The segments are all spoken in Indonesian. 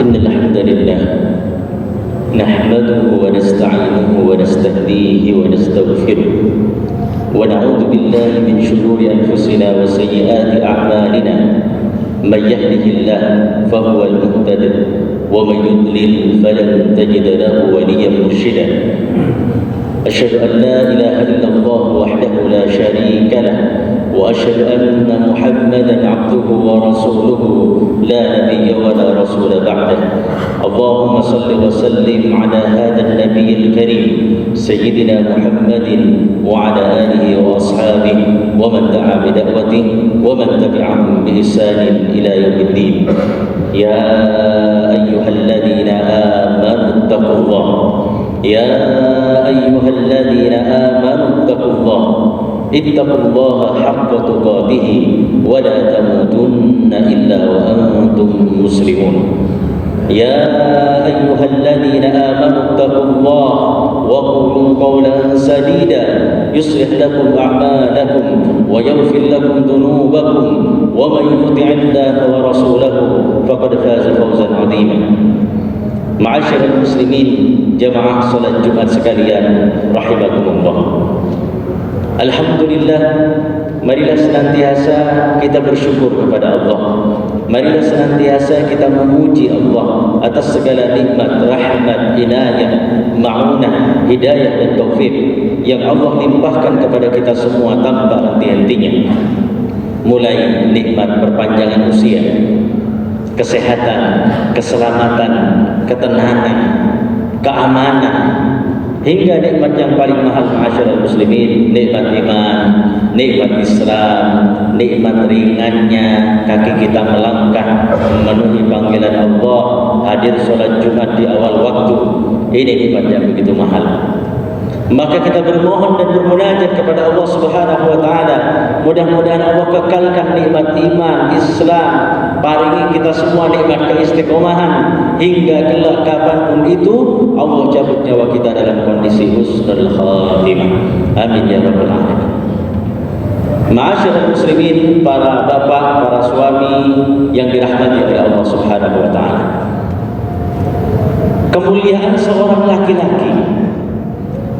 إن الحمد لله نحمده ونستعينه ونستهديه ونستغفره ونعوذ بالله من شرور أنفسنا وسيئات أعمالنا من يهده الله فهو المهتد ومن يضلل فلن تجد له وليا مرشدا أشهد أن لا إله إلا الله وحده لا شريك له وأشهد أن محمدا عبده ورسوله لا نبي ولا رسول بعده اللهم صل وسلم على هذا النبي الكريم سيدنا محمد وعلى آله وأصحابه ومن دعا بدعوته ومن تبعهم بإحسان إلى يوم الدين يا أيها الذين آمنوا اتقوا الله يا أيها الذين آمنوا اتقوا الله اتقوا الله حق تقاته ولا تموتن إلا وأنتم مسلمون يا أيها الذين آمنوا اتقوا الله وقولوا قولا سديدا يصلح لكم أعمالكم ويغفر لكم ذنوبكم ومن يطع الله ورسوله فقد فاز فوزا عظيما. Ma'asyiral muslimin, jamaah salat Jumat sekalian, rahimakumullah. Alhamdulillah, marilah senantiasa kita bersyukur kepada Allah. Marilah senantiasa kita memuji Allah atas segala nikmat, rahmat, inayah, ma'unah, hidayah dan taufik yang Allah limpahkan kepada kita semua tanpa henti-hentinya. Mulai nikmat perpanjangan usia, kesehatan, keselamatan, ketenangan, keamanan, hingga nikmat yang paling mahal, ma'asyiral muslimin, nikmat iman, nikmat Islam, nikmat ringannya kaki kita melangkah memenuhi panggilan Allah, hadir sholat Jumat di awal waktu. Ini nikmat yang begitu mahal. Maka kita bermohon dan bermunajat kepada Allah Subhanahu wa taala, mudah-mudahan Allah kekalkan nikmat iman, Islam, paringi kita semua nikmat keistiqomahan hingga kelak kapanpun itu Allah cabut nyawa kita dalam kondisi husnul khatimah. Amin ya rabbal alamin. Ma'asyiral muslimin, para bapak, para suami yang dirahmati oleh Allah Subhanahu wa taala. Kemuliaan seorang laki-laki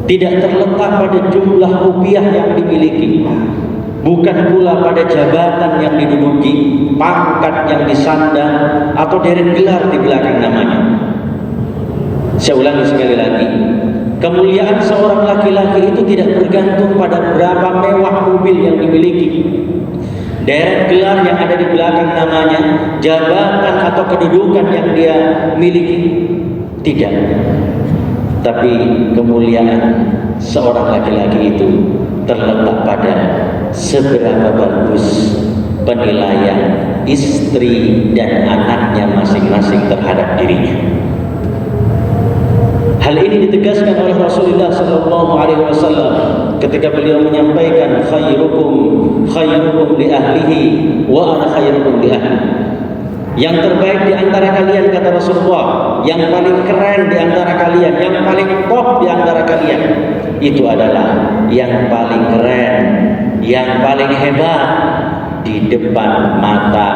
tidak terletak pada jumlah rupiah yang dimiliki, bukan pula pada jabatan yang diduduki, pangkat yang disandang, atau deret gelar di belakang namanya. Saya ulangi sekali lagi, kemuliaan seorang laki-laki itu tidak bergantung pada berapa mewah mobil yang dimiliki, deret gelar yang ada di belakang namanya, jabatan atau kedudukan yang dia miliki. Tidak. Tapi kemuliaan seorang laki-laki itu terletak pada seberapa bagus penilaian istri dan anaknya masing-masing terhadap dirinya. Hal ini ditegaskan oleh Rasulullah SAW ketika beliau menyampaikan khairukum li ahlihi wa ana khairukum li ahli. Yang terbaik di antara kalian, kata Rasulullah, yang paling keren di antara kalian, yang paling top di antara kalian, itu adalah yang paling keren, yang paling hebat di depan mata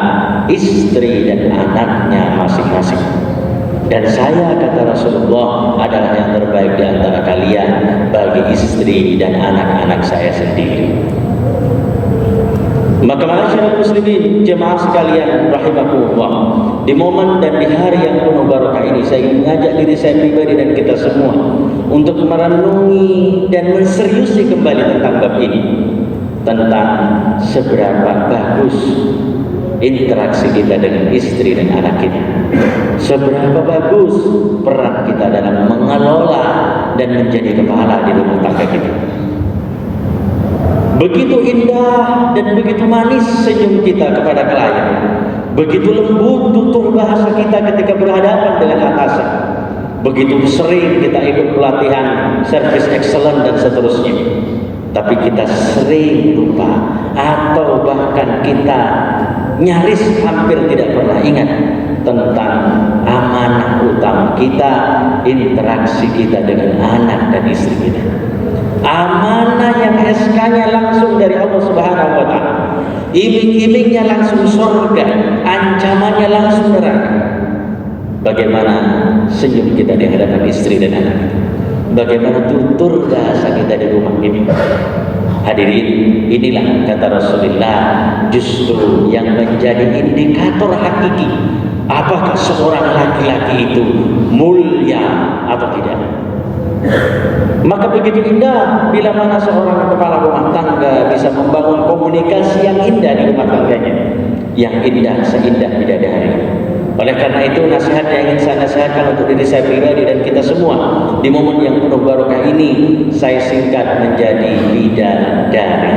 istri dan anaknya masing-masing. Dan saya, kata Rasulullah, adalah yang terbaik di antara kalian bagi istri dan anak-anak saya sendiri. Maka ma'asyiral muslimin, jemaah sekalian rahimakumullah, di momen dan di hari yang penuh barakah ini, saya ingin mengajak diri saya pribadi dan kita semua untuk merenungi dan menseriusi kembali tentang bab ini, tentang seberapa bagus interaksi kita dengan istri dan anak kita, seberapa bagus peran kita dalam mengelola dan menjadi kepala di rumah tangga kita. Begitu indah dan begitu manis senyum kita kepada klien, begitu lembut tutur bahasa kita ketika berhadapan dengan atasan, begitu sering kita ikut pelatihan service excellence dan seterusnya. Tapi kita sering lupa, atau bahkan kita nyaris hampir tidak pernah ingat tentang amanah utama kita, interaksi kita dengan anak dan istri kita. Amanah yang SK-nya langsung dari Allah Subhanahu wa taala. Iming-imingnya langsung surga, ancamannya langsung neraka. Bagaimana senyum kita di hadapan istri dan anak kita. Bagaimana tutur bahasa kita di rumah ini. Hadirin, inilah kata Rasulullah justru yang menjadi indikator hakiki apakah seorang laki-laki itu mulia atau tidak. Maka begitu indah bila mana seorang kepala rumah tangga bisa membangun komunikasi yang indah di rumah tangganya, yang indah seindah bidadari. Oleh karena itu nasihat yang ingin saya nasihatkan untuk diri saya pribadi dan kita semua di momen yang penuh barokah ini, saya singkat menjadi bidadari.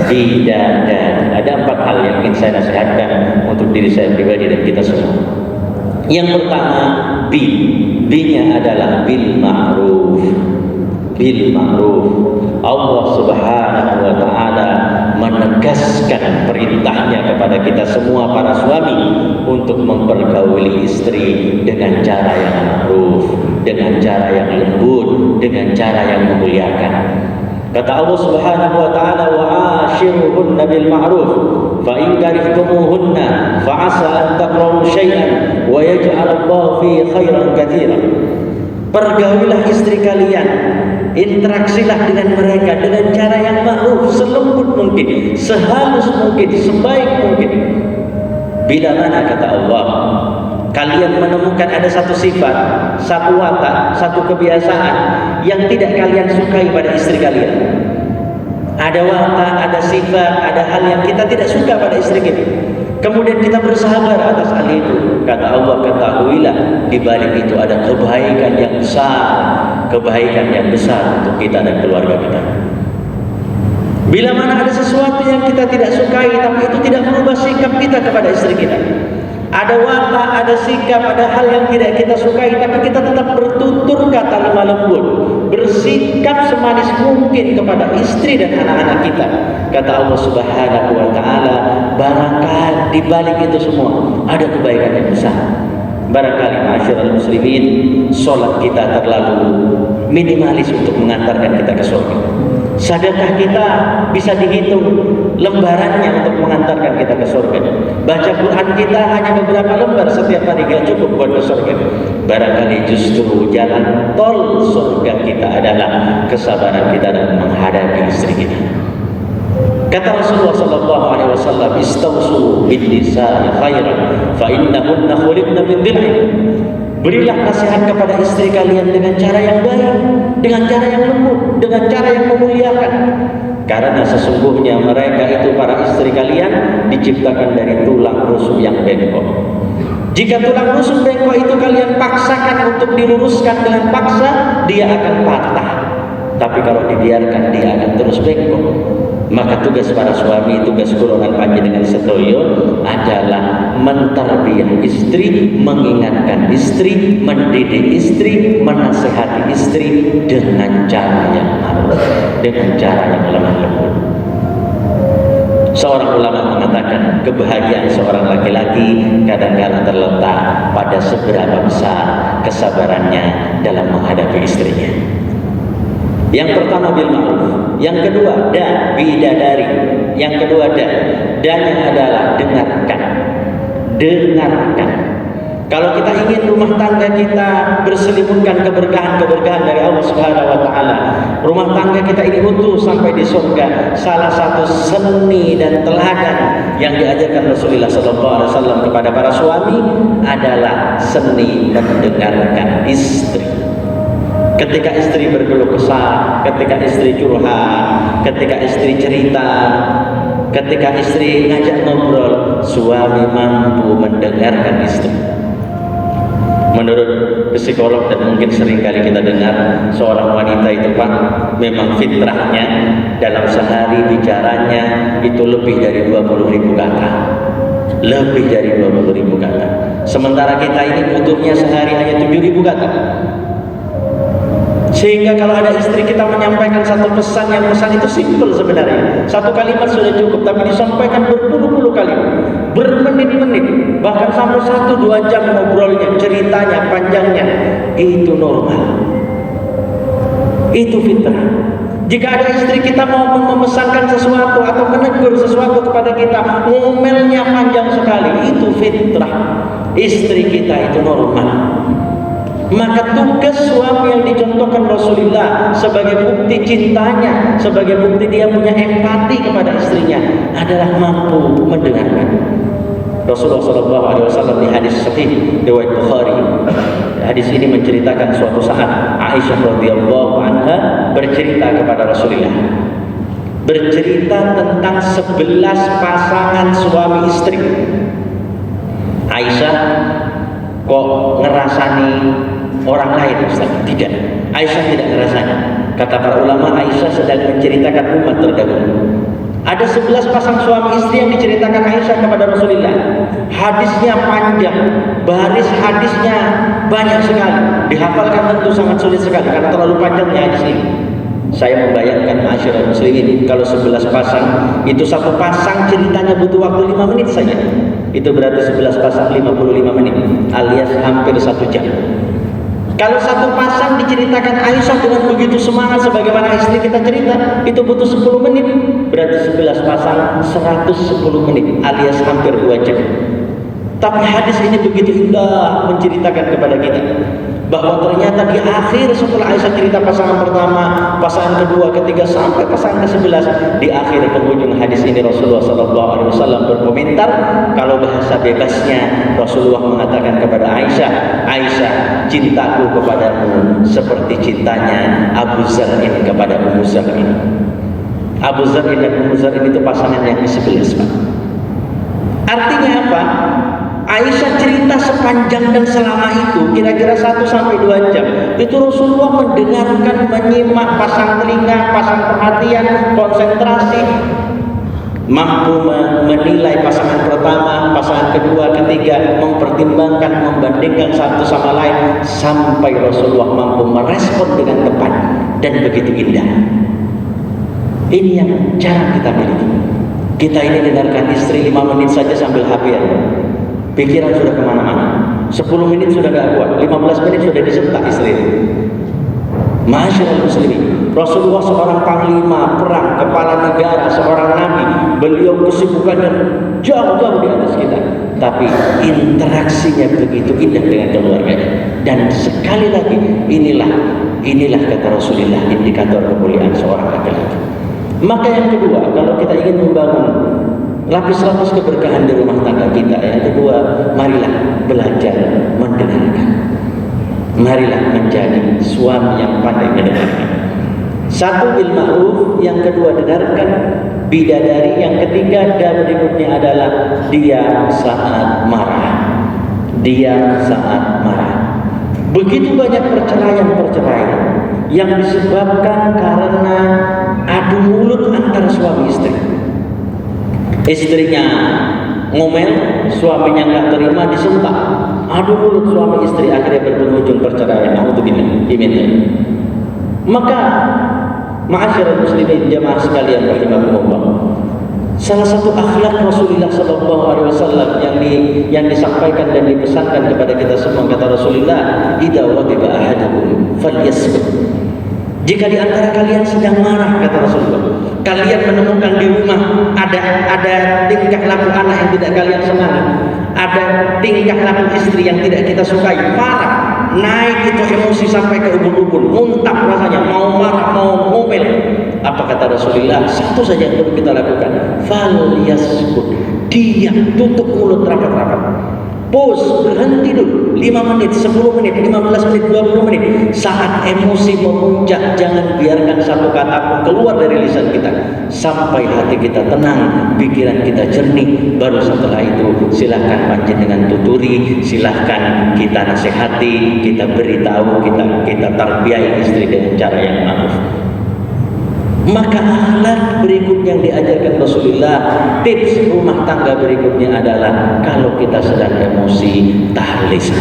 Bidadari. Ada 4 hal yang ingin saya nasihatkan untuk diri saya pribadi dan kita semua. Yang pertama, B-nya adalah bil ma'ruf. Bil ma'ruf. Allah Subhanahu wa taala menegaskan perintahnya kepada kita semua para suami untuk mempergauli istri dengan cara yang ma'ruf, dengan cara yang lembut, dengan cara yang memuliakan. Kata Allah Subhanahu wa taala, wa ashiruhunna bil ma'ruf fa in karihtumuhunna fa 'asa an takrahu syai'an wa yaj'al Allahu fi khairan katsiran. Pergaulilah istri kalian, interaksilah dengan mereka dengan cara yang ma'ruf, selembut mungkin, sehalus mungkin, sebaik mungkin. Bila mana kata Allah kalian menemukan ada satu sifat, satu watak, satu kebiasaan yang tidak kalian sukai pada istri kalian. Ada watak, ada sifat, ada hal yang kita tidak suka pada istri kita. Kemudian kita bersabar atas hal itu. Kata Allah, ketahuilah di balik itu ada kebaikan yang besar, kebaikan yang besar untuk kita dan keluarga kita. Bila mana ada sesuatu yang kita tidak sukai, tapi itu tidak merubah sikap kita kepada istri kita. Ada watak, ada sikap, ada hal yang tidak kita sukai, tapi kita tetap bertutur kata lemah lembut, bersikap semanis mungkin kepada istri dan anak-anak kita. Kata Allah Subhanahu wa taala, barangkali di balik itu semua ada kebaikan yang besar. Barangkali ma'asyiral muslimin, salat kita terlalu minimalis untuk mengantarkan kita ke surga. Sedekah kita bisa dihitung lembarannya untuk mengantarkan kita ke surga. Baca Quran kita hanya beberapa lembar setiap hari, tidak cukup buat ke surga. Barangkali justru jalan tol surga kita adalah kesabaran kita dalam menghadapi istri kita. Kata Rasulullah sallallahu alaihi wasallam, istausu bin nisa'i khairan fa innahunna khuliqna min dhil'in. Berilah nasihat kepada istri kalian dengan cara yang baik, dengan cara yang lembut, dengan cara yang memuliakan. Karena sesungguhnya mereka itu, para istri kalian, diciptakan dari tulang rusuk yang bengkok. Jika tulang rusuk bengkok itu kalian paksakan untuk diluruskan dengan paksa, dia akan patah. Tapi kalau dibiarkan, dia akan terus bengkok. Maka tugas para suami, tugas golongan panjenengan sedaya adalah mentarbiyah istri, mengingatkan istri, mendidik istri, menasihati istri dengan cara yang ma'ruf, dengan cara yang lemah lembut. Seorang ulama mengatakan kebahagiaan seorang laki-laki kadang-kadang terletak pada seberapa besar kesabarannya dalam menghadapi istrinya. Yang pertama bil ma'ruf, yang kedua bidadari, yang kedua dan-nya adalah dengarkan. Dengarkan. Kalau kita ingin rumah tangga kita berselimutkan keberkahan-keberkahan dari Allah Subhanahu wa taala, rumah tangga kita ini utuh sampai di surga, salah satu seni dan teladan yang diajarkan Rasulullah sallallahu alaihi wasallam kepada para suami adalah seni mendengarkan istri. Ketika istri berkeluh kesah, ketika istri curhat, ketika istri cerita, ketika istri ngajak ngobrol, suami mampu mendengarkan istri. Menurut psikolog, dan mungkin sering kali kita dengar, seorang wanita itu Pak, memang fitrahnya dalam sehari bicaranya itu lebih dari 20.000 kata. Lebih dari 20.000 kata. Sementara kita ini butuhnya sehari hanya 7.000 kata. Sehingga kalau ada istri kita menyampaikan satu pesan, yang pesan itu simple sebenarnya, satu kalimat sudah cukup, tapi disampaikan berpuluh-puluh kali, bermenit-menit, bahkan sampai 1-2 jam ngobrolnya, ceritanya, panjangnya. Itu normal, itu fitrah. Jika ada istri kita mau memesankan sesuatu atau menegur sesuatu kepada kita, ngomelnya panjang sekali, itu fitrah. istri kita itu normal. Maka tugas suami yang dicontohkan Rasulullah sebagai bukti cintanya, sebagai bukti dia punya empati kepada istrinya adalah mampu mendengarkan. Rasulullah SAW di hadis sahih riwayat Bukhari, hadis ini menceritakan suatu saat Aisyah radhiyallahu anha bercerita kepada Rasulullah, bercerita tentang 11 pasangan suami istri. Aisyah kok ngerasani orang lain, Ustaz? Tidak, Aisyah tidak ngerasani. Kata para ulama, Aisyah sedang menceritakan umat terdahulu. Ada 11 pasang suami istri yang diceritakan Aisyah kepada Rasulullah. Hadisnya panjang, baris hadisnya banyak sekali. Dihafalkan tentu sangat sulit sekali karena terlalu panjangnya hadis ini. Saya membayangkan masyarakat muslimin, kalau 11 pasang, itu satu pasang ceritanya butuh waktu 5 menit saja. Itu berarti 11 pasang 55 menit, alias hampir 1 jam. Kalau satu pasang diceritakan Aisyah dengan begitu semangat sebagaimana istri kita cerita, itu butuh 10 menit. Berarti 11 pasang 110 menit, alias hampir 2 jam. Tapi hadis ini begitu indah menceritakan kepada kita bahwa ternyata di akhir setelah Aisyah cerita pasangan pertama, pasangan kedua, ketiga sampai pasangan ke-11, di akhir penghujung hadis ini Rasulullah SAW berkomentar, kalau bahasa bebasnya Rasulullah mengatakan kepada Aisyah, Aisyah, cintaku kepadamu seperti cintanya Abu Zar'in kepada Ummu Zar'in. Abu Zar'in dan Ummu Zar'in itu pasangan yang ke-11, Pak. Artinya apa? Aisyah cerita sepanjang dan selama itu, kira-kira 1 sampai 2 jam. Itu Rasulullah mendengarkan, menyimak, pasang telinga, pasang perhatian, konsentrasi, mampu menilai pasangan pertama, pasangan kedua, ketiga, mempertimbangkan, membandingkan satu sama lain, sampai Rasulullah mampu merespon dengan tepat dan begitu indah. Ini yang jarang kita miliki. Kita ini dengarkan istri 5 menit saja sambil happy, pikiran sudah kemana-mana. 10 menit sudah gak kuat, 15 menit sudah disentak istri. Masyaallah muslimin, Rasulullah seorang panglima perang, kepala negara, seorang nabi. Beliau kesibukannya jauh-jauh di atas kita, tapi interaksinya begitu indah dengan keluarganya. Dan sekali lagi, inilah kata Rasulullah indikator kemuliaan seorang laki-laki. Maka yang kedua, kalau kita ingin membangun lapis-lapis keberkahan di rumah tangga kita, yang kedua, marilah belajar mendengarkan. Marilah menjadi suami yang pandai mendengarkan. Satu, bil ma'ruf, yang kedua dengarkan, bidadari, yang ketiga dan berikutnya adalah diam saat marah. Diam saat marah. Begitu banyak perceraian-perceraian yang disebabkan karena adu mulut antara suami istri. Istrinya ngomel, suaminya nggak terima, disentak. Adu mulut suami istri, akhirnya berujung perceraian. Alhamdulillah. Maka ma'asyiral muslimin jamaah sekalian rahimakumullah, salah satu akhlak Rasulullah SAW yang disampaikan dan dipesankan kepada kita semua, kata Rasulullah, idza ghadiba ahadukum falyasbut. Jika di antara kalian sedang marah, kata Rasulullah, kalian menemukan di rumah ada tingkah laku anak yang tidak kalian senangi, ada tingkah laku istri yang tidak kita sukai, marah, naik itu emosi sampai ke ubun-ubun, muntah rasanya, mau marah, mau ngomel. Apa kata Rasulullah? Satu saja yang perlu kita lakukan, falyasbut, diam, tutup mulut rapat-rapat. Pause, berhenti dulu 5 menit, 10 menit, 15 menit, 20 menit. Saat emosi memuncak, jangan biarkan satu kata pun keluar dari lisan kita sampai hati kita tenang, pikiran kita jernih. Baru setelah itu silahkan panjenengan tuturi, silahkan kita nasihati, kita beritahu, kita tarbiyai istri dengan cara yang ma'ruf. Maka akhlak berikutnya yang diajarkan Rasulullah, tips rumah tangga berikutnya adalah kalau kita sedang emosi, tahan lisan,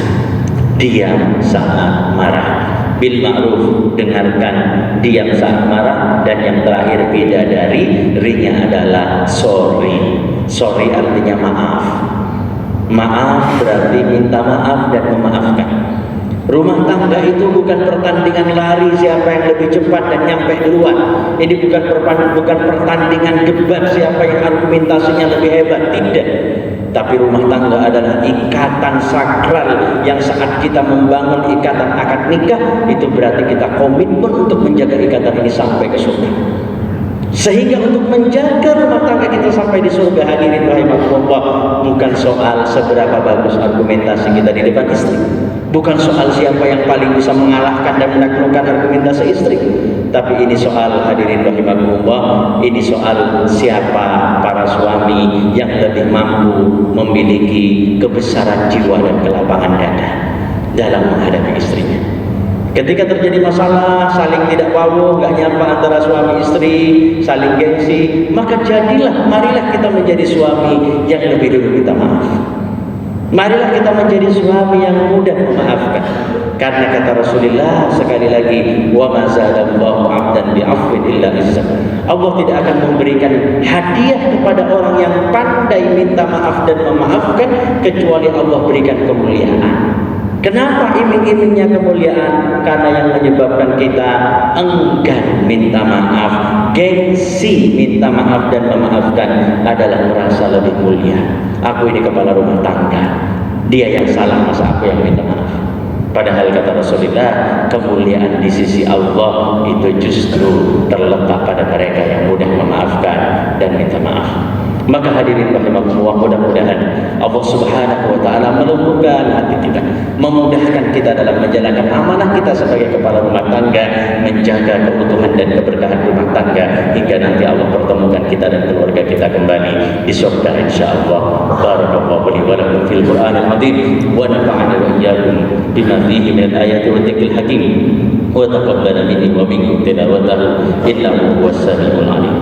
diam saat marah, bil ma'ruf, dengarkan, diam saat marah, dan yang terakhir bidadari, rinya adalah sorry. Sorry artinya maaf. Maaf berarti minta maaf dan memaafkan. Rumah tangga itu bukan pertandingan lari siapa yang lebih cepat dan nyampe duluan. Ini bukan pertandingan debat siapa yang argumentasinya lebih hebat. Tidak. Tapi rumah tangga adalah ikatan sakral yang saat kita membangun ikatan akad nikah, itu berarti kita komitmen untuk menjaga ikatan ini sampai ke surga. Sehingga untuk menjaga rumah tangga kita sampai di surga, hadirin rahimakumullah, bukan soal seberapa bagus argumentasi kita di depan istri, bukan soal siapa yang paling bisa mengalahkan dan menaklukkan argumentasi istri, tapi ini soal, hadirin rahimakumullah, ini soal siapa para suami yang lebih mampu memiliki kebesaran jiwa dan kelapangan dada dalam menghadapi istrinya. Ketika terjadi masalah, saling tidak pawuh, gak nyapa antara suami istri, saling gengsi, maka marilah kita menjadi suami yang lebih dulu minta maaf. Marilah kita menjadi suami yang mudah memaafkan. Karena kata Rasulullah sekali lagi, wa ma zadallahu 'abdan bi'afwin illa izzah. Allah tidak akan memberikan hadiah kepada orang yang pandai minta maaf dan memaafkan kecuali Allah berikan kemuliaan. Kenapa iming-imingnya kemuliaan? Karena yang menyebabkan kita enggan minta maaf, gengsi minta maaf dan memaafkan adalah merasa lebih mulia. Aku ini kepala rumah tangga, dia yang salah, masa aku yang minta maaf? Padahal kata Rasulullah, kemuliaan di sisi Allah itu justru terletak pada mereka yang mudah memaafkan dan minta maaf. Maka hadirin rahimakumullah, mudah-mudahan Allah Subhanahu wa taala melembutkan hati kita, memudahkan kita dalam menjalankan amanah kita sebagai kepala rumah tangga, menjaga keutuhan dan keberkahan rumah tangga hingga nanti Allah pertemukan kita dan keluarga kita kembali di surga insyaallah. Barakallahu li wa lakum fil Qur'anil azim wa nafa'ani wa iyyakum bima fihi min al-ayati wa dzikril hakim wa taqabbala minni wa minkum tilawatahu innahu huwas samiul alim.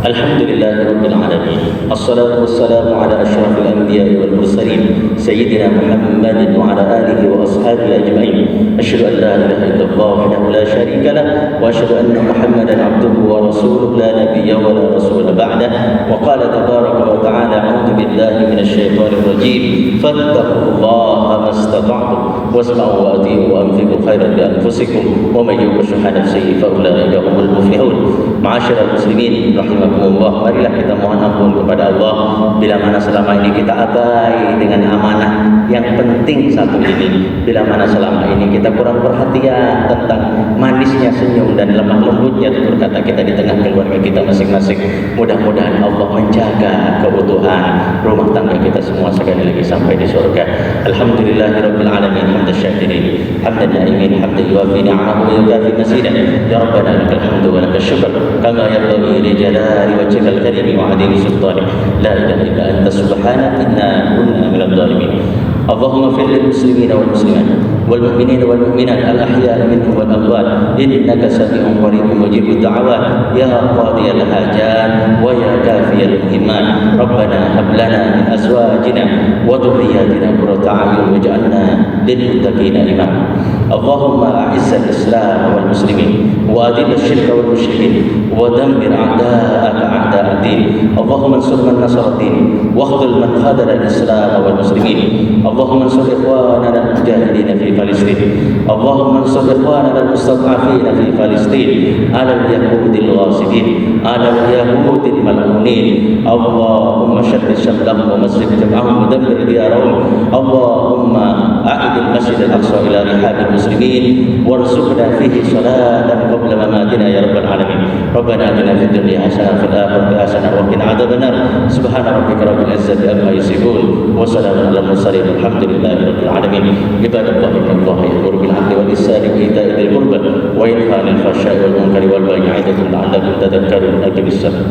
Alhamdulillahi Rabbil Alamin. Assalatu wassalamu ala ashrafil anbiya'i wal mursalin Sayyidina Muhammadin wa ala alihi wa ashabihi ajma'in. Asyhadu an la ilaha illallah wahdahu la syarika lah wa asyhadu anna Muhammadan abduhu wa rasuluhu la nabiyya wa la rasula ba'dah. Wa qala tabaraka wa ta'ala, a'udzu billahi minasy syaithanir rajim. Fattaqullaha mastata'tum wasma'u wa ati'u wa anfiqu khairan li anfusikum wa may yuqa shuhha nafsihi fa ulaika humul muflihun. Ma'asyiral muslimin rahimakumullah, marilah kita mohon ampun kepada Allah bila mana selama ini kita abai dengan amanah yang penting satu ini, bila mana selama ini kita kurang perhatian tentang manisnya senyum dan lemah lembutnya tutur kata kita di tengah keluarga kita masing-masing. Mudah-mudahan Allah menjaga keutuhan rumah tangga kita semua sekali lagi sampai di surga. Alhamdulillahirabbil alamin, hamdan syakirin, hamdan na'imin, hamdan yuwafi ni'amahu wa yukafi mazidah. Ya Rabbana lakal hamdu wa lakal syukr kama yanbaghi li jalali wajhikal karim wa 'azimi sultanik. La ilaha illa anta subhanaka inna kunna minadh dhalimin. Allahumma fir lil muslimina wal muslimat wal mu'minina wal mu'minat al ahya'i minhum wal amwat innaka sami'un qaribun mujibud da'awat ya qadiyal hajat wa ya kafiyal muhimmat. Rabbana hab lana min azwajina wa dhurriyyatina qurrata a'yun waj'alna lil muttaqina imama. Allahumma a'izzal islam wal muslimin wa adil asyirka wal musyrikin wa dammir a'da'aka a'da'ad din. Allahumma ansur man nasara din wa khudhul man khadala al-islam wal muslimin. Allahumma ansur ikhwanana al-mujahidin fi Palestin. Allahumma ansur ikhwanana al-mustad'afin fi Palestin ala al-yahudi al-ghasidin ala al-yahudi al-mal'unin. Allahumma shaddid shamlahum wa mazzib jam'ahum wa dammir diyarahum. Allahumma a'id al-masjid al-aqsa ila rihab al-muslimin warzuqna fihi salatan qabla mamatina ya rabbal alamin. Rabbana atina fid dunya hasanah wa fil akhirati hasanah wa qina adzabannar. Subhana rabbika rabbil izzati amma yasifun wa salamun alal mursalin walhamdulillahi rabbil alamin. Ibadallahi innallaha ya'muru bil 'adli wal ihsani wa ita'i dzil qurba wa yanha 'anil fahsya'i wal munkari wal baghi 'idatan la'allakum tadhakkarun. Aqimissalah.